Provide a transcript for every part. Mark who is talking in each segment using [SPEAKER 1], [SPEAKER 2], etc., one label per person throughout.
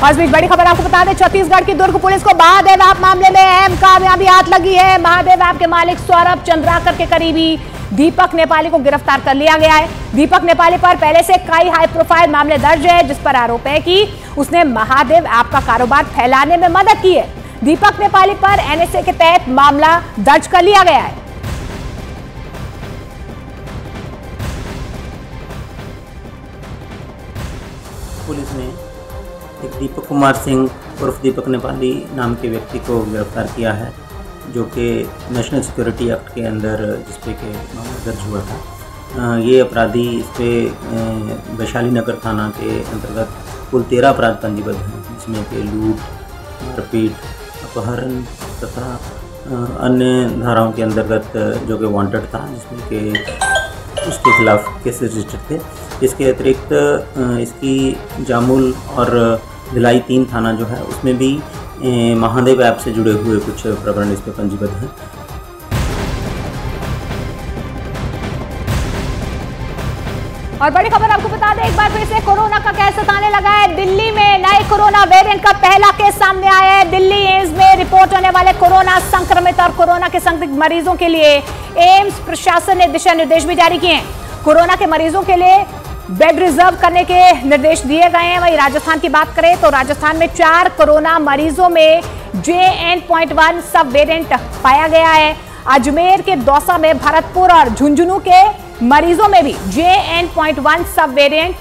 [SPEAKER 1] और इस बीच बड़ी खबर आपको बता दें, छत्तीसगढ़ की दुर्ग पुलिस को महादेव ऐप मामले में अहम कामयाबी हाथ लगी है। महादेव ऐप के मालिक सौरभ चंद्राकर के करीबी दीपक नेपाली को गिरफ्तार कर लिया गया है। दीपक नेपाली पर पहले से कई हाई प्रोफाइल मामले दर्ज है, जिस पर आरोप है कि उसने महादेव ऐप का कारोबार फैलाने में मदद की है। दीपक नेपाली पर एनएसए के तहत मामला दर्ज कर लिया गया है।
[SPEAKER 2] पुलिस ने एक दीपक कुमार सिंह उर्फ दीपक नेपाली नाम के व्यक्ति को गिरफ्तार किया है, जो कि नेशनल सिक्योरिटी एक्ट के अंदर जिस पे के मामला दर्ज हुआ था। ये अपराधी इस पे वैशाली नगर थाना के अंतर्गत कुल 13 अपराध पंजीबद्ध हैं, जिसमें कि लूट, मारपीट, अपहरण तथा अन्य धाराओं के अंतर्गत जो कि वांटेड था, जिसमें कि उसके खिलाफ केसेस रजिस्टर्ड थे। इसके अतिरिक्त इसकी जामुल और भिलाई 3 थाना जो है उसमें भी महादेव ऐप से जुड़े हुए कुछ प्रकरण इस पर पंजीबद्ध हैं।
[SPEAKER 1] और बड़ी खबर आपको बता दें, एक बार फिर से कोरोना का केस सताने लगा है। दिल्ली में नए कोरोना वेरिएंट का पहला केस सामने आया है। दिल्ली एम्स में रिपोर्ट होने वाले कोरोना संक्रमित और कोरोना के संदिग्ध मरीजों के लिए एम्स प्रशासन ने दिशा निर्देश भी जारी किए हैं। कोरोना के मरीजों के लिए बेड रिजर्व करने के निर्देश दिए गए हैं। वहीं राजस्थान की बात करें तो राजस्थान में 4 कोरोना मरीजों में JN.1 सब वेरिएंट पाया गया है। अजमेर के दौसा में, भरतपुर और झुंझुनू के मरीजों में भी JN.1 सब वेरिएंट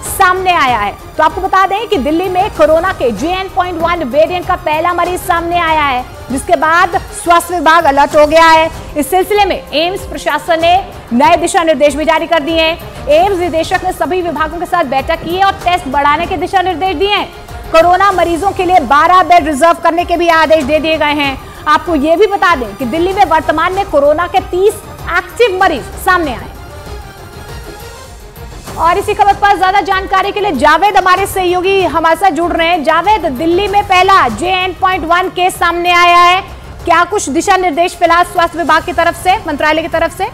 [SPEAKER 1] सामने आया है। तो आपको बता दें कि दिल्ली में कोरोना के JN.1 वेरिएंट का पहला मरीज सामने आया है, जिसके बाद स्वास्थ्य विभाग अलर्ट हो गया है। इस सिलसिले में एम्स प्रशासन ने नए दिशा निर्देश भी जारी कर दिए हैं। एम्स निदेशक ने सभी विभागों के साथ बैठक की है और टेस्ट बढ़ाने के दिशा निर्देश दिए हैं। कोरोना मरीजों के लिए 12 बेड रिजर्व करने के भी आदेश दे दिए गए हैं। आपको यह भी बता दें कि दिल्ली में वर्तमान में कोरोना के 30 एक्टिव मरीज सामने आए। और इसी खबर पर ज्यादा जानकारी के लिए जावेद हमारे सहयोगी हमारे साथ जुड़ रहे हैं। जावेद, दिल्ली में पहला JN.1 केस सामने आया है, क्या कुछ दिशा निर्देश फिलहाल स्वास्थ्य विभाग की तरफ से, मंत्रालय की तरफ से?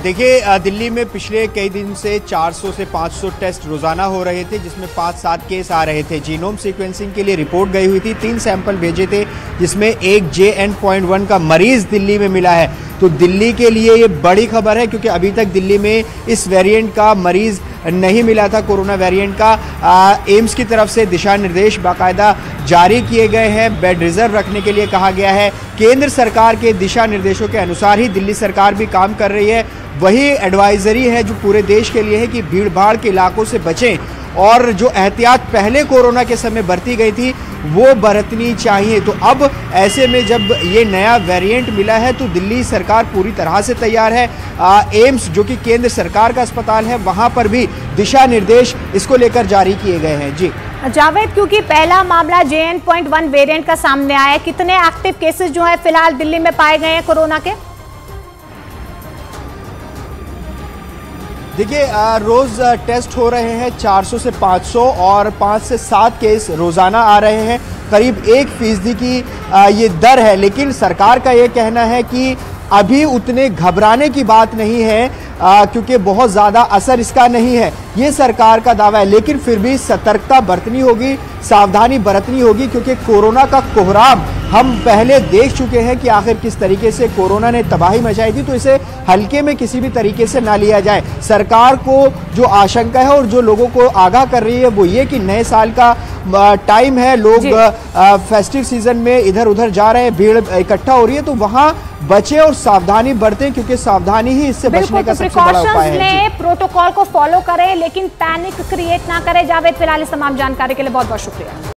[SPEAKER 3] देखिए, दिल्ली में पिछले कई दिन से 400 से 500 टेस्ट रोजाना हो रहे थे, जिसमें 5-7 केस आ रहे थे। जीनोम सीक्वेंसिंग के लिए रिपोर्ट गई हुई थी, 3 सैंपल भेजे थे, जिसमें एक JN.1 का मरीज दिल्ली में मिला है। तो दिल्ली के लिए ये बड़ी खबर है, क्योंकि अभी तक दिल्ली में इस वेरिएंट का मरीज नहीं मिला था। कोरोना वेरिएंट का एम्स की तरफ से दिशा निर्देश बाकायदा जारी किए गए हैं, बेड रिजर्व रखने के लिए कहा गया है। केंद्र सरकार के दिशा निर्देशों के अनुसार ही दिल्ली सरकार भी काम कर रही है। वही एडवाइजरी है जो पूरे देश के लिए है कि भीड़ भाड़ के इलाकों से बचें, और जो एहतियात पहले कोरोना के समय बरती गई थी वो बरतनी चाहिए। तो अब ऐसे में जब ये नया वेरिएंट मिला है तो दिल्ली सरकार पूरी तरह से तैयार है। एम्स जो कि केंद्र सरकार का अस्पताल है, वहां पर भी दिशा निर्देश इसको लेकर जारी किए गए हैं। जी
[SPEAKER 1] जावेद, क्योंकि पहला मामला JN.1 वेरिएंट का सामने आया है, कितने एक्टिव केसेस जो है फिलहाल दिल्ली में पाए गए हैं कोरोना के?
[SPEAKER 3] देखिए, रोज टेस्ट हो रहे हैं 400 से 500 और 5 से 7 केस रोजाना आ रहे हैं। करीब 1% की ये दर है, लेकिन सरकार का ये कहना है कि अभी उतने घबराने की बात नहीं है, क्योंकि बहुत ज़्यादा असर इसका नहीं है, ये सरकार का दावा है। लेकिन फिर भी सतर्कता बरतनी होगी, सावधानी बरतनी होगी, क्योंकि कोरोना का कोहराम हम पहले देख चुके हैं कि आखिर किस तरीके से कोरोना ने तबाही मचाई थी। तो इसे हल्के में किसी भी तरीके से ना लिया जाए। सरकार को जो आशंका है और जो लोगों को आगाह कर रही है वो ये कि नए साल का टाइम है, लोग फेस्टिव सीजन में इधर उधर जा रहे हैं, भीड़ इकट्ठा हो रही है, तो वहां बचें और सावधानी बरतें, क्योंकि सावधानी ही इससे बचने का सबसे बड़ा उपाय है।
[SPEAKER 1] प्रोटोकॉल को फॉलो करें, लेकिन पैनिक क्रिएट ना करें। जावेद, फिलहाल इस तमाम जानकारी के लिए बहुत बहुत शुक्रिया।